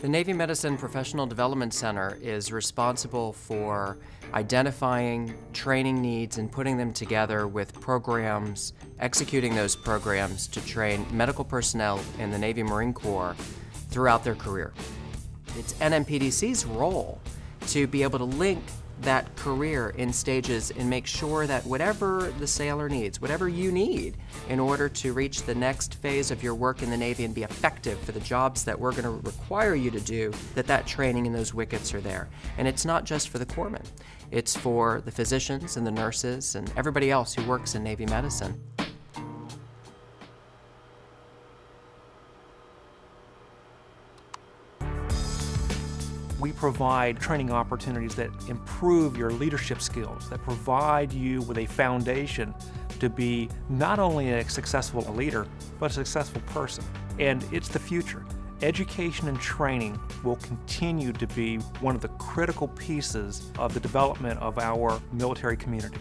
The Navy Medicine Professional Development Center is responsible for identifying training needs and putting them together with programs, executing those programs to train medical personnel in the Navy Marine Corps throughout their career. It's NMPDC's role to be able to link that career in stages and make sure that whatever the sailor needs, whatever you need in order to reach the next phase of your work in the Navy and be effective for the jobs that we're going to require you to do, that training and those wickets are there. And it's not just for the corpsmen, it's for the physicians and the nurses and everybody else who works in Navy medicine. We provide training opportunities that improve your leadership skills, that provide you with a foundation to be not only a successful leader, but a successful person. And it's the future. Education and training will continue to be one of the critical pieces of the development of our military community.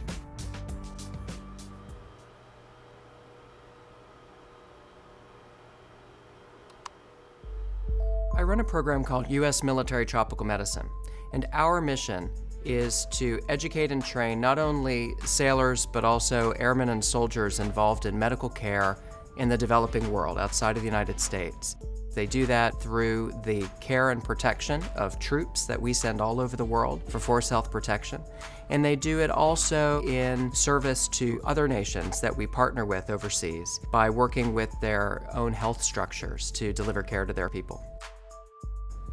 I run a program called U.S. Military Tropical Medicine, and our mission is to educate and train not only sailors but also airmen and soldiers involved in medical care in the developing world outside of the United States. They do that through the care and protection of troops that we send all over the world for force health protection, and they do it also in service to other nations that we partner with overseas by working with their own health structures to deliver care to their people.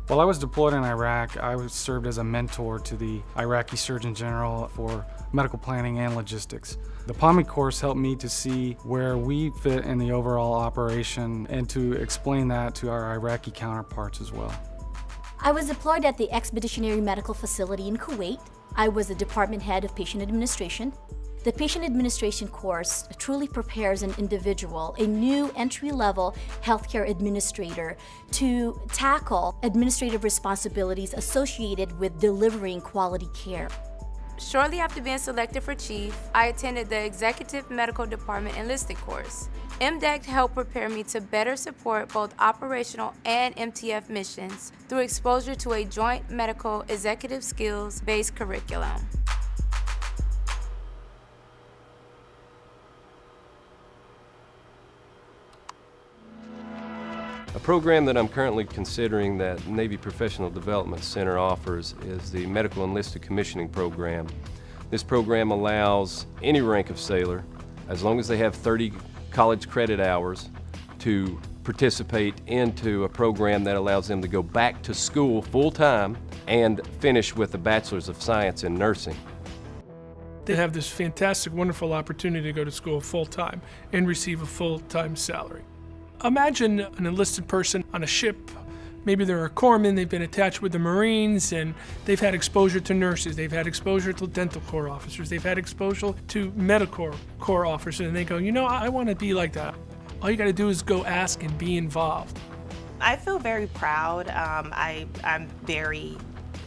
While I was deployed in Iraq, I served as a mentor to the Iraqi Surgeon General for medical planning and logistics. The PAMI course helped me to see where we fit in the overall operation and to explain that to our Iraqi counterparts as well. I was deployed at the Expeditionary Medical Facility in Kuwait. I was the department head of patient administration. The patient administration course truly prepares an individual, a new entry-level healthcare administrator, to tackle administrative responsibilities associated with delivering quality care. Shortly after being selected for Chief, I attended the Executive Medical Department Enlisted course. MDEC helped prepare me to better support both operational and MTF missions through exposure to a joint medical executive skills-based curriculum. A program that I'm currently considering that Navy Professional Development Center offers is the Medical Enlisted Commissioning Program. This program allows any rank of sailor, as long as they have 30 college credit hours, to participate into a program that allows them to go back to school full-time and finish with a Bachelor's of Science in Nursing. They have this fantastic, wonderful opportunity to go to school full-time and receive a full-time salary. Imagine an enlisted person on a ship. Maybe they're a corpsman, they've been attached with the Marines, and they've had exposure to nurses, they've had exposure to dental corps officers, they've had exposure to medical corps officers, and they go, you know, I want to be like that. All you got to do is go ask and be involved. I feel very proud. I'm very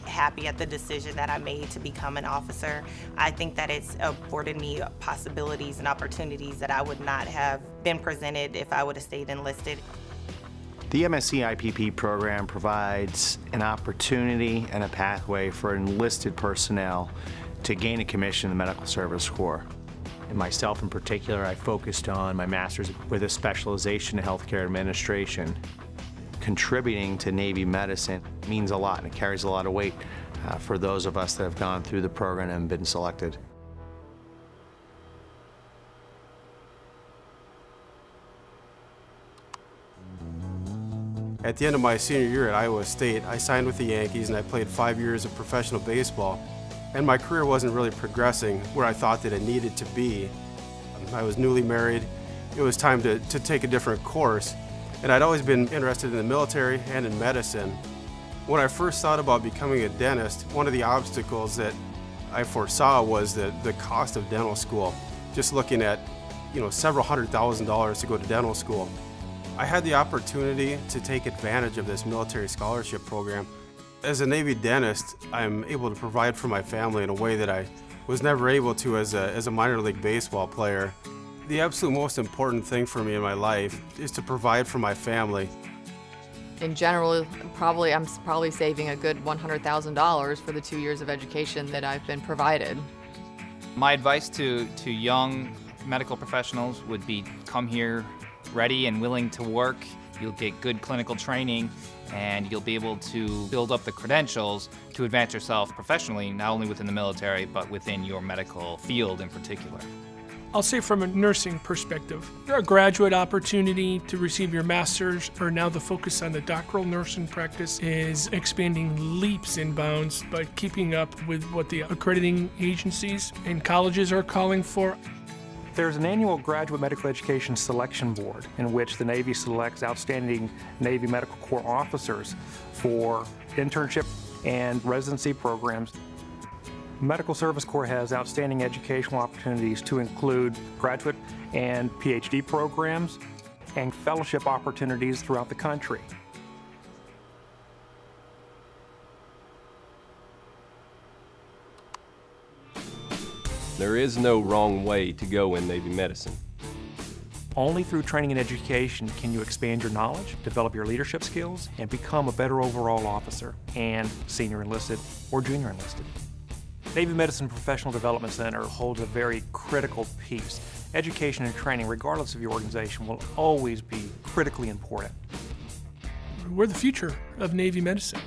happy at the decision that I made to become an officer. I think that it's afforded me possibilities and opportunities that I would not have been presented if I would have stayed enlisted. The MSc IPP program provides an opportunity and a pathway for enlisted personnel to gain a commission in the Medical Service Corps. And myself in particular, I focused on my master's with a specialization in healthcare administration. Contributing to Navy medicine means a lot, and it carries a lot of weight for those of us that have gone through the program and been selected. At the end of my senior year at Iowa State, I signed with the Yankees and I played 5 years of professional baseball. And my career wasn't really progressing where I thought that it needed to be. I was newly married. It was time to take a different course. And I'd always been interested in the military and in medicine. When I first thought about becoming a dentist, one of the obstacles that I foresaw was the cost of dental school. Just looking at, several $100,000 to go to dental school. I had the opportunity to take advantage of this military scholarship program. As a Navy dentist, I'm able to provide for my family in a way that I was never able to as a minor league baseball player. The absolute most important thing for me in my life is to provide for my family. In general, I'm probably saving a good $100,000 for the 2 years of education that I've been provided. My advice to young medical professionals would be come here ready and willing to work. You'll get good clinical training and you'll be able to build up the credentials to advance yourself professionally, not only within the military, but within your medical field in particular. I'll say from a nursing perspective, a graduate opportunity to receive your master's, or now the focus on the doctoral nursing practice is expanding leaps and bounds by keeping up with what the accrediting agencies and colleges are calling for. There's an annual Graduate Medical Education Selection Board in which the Navy selects outstanding Navy Medical Corps officers for internship and residency programs. Medical Service Corps has outstanding educational opportunities to include graduate and PhD programs and fellowship opportunities throughout the country. There is no wrong way to go in Navy medicine. Only through training and education can you expand your knowledge, develop your leadership skills, and become a better overall officer and senior enlisted or junior enlisted. Navy Medicine Professional Development Center holds a very critical piece. Education and training, regardless of your organization, will always be critically important. We're the future of Navy medicine.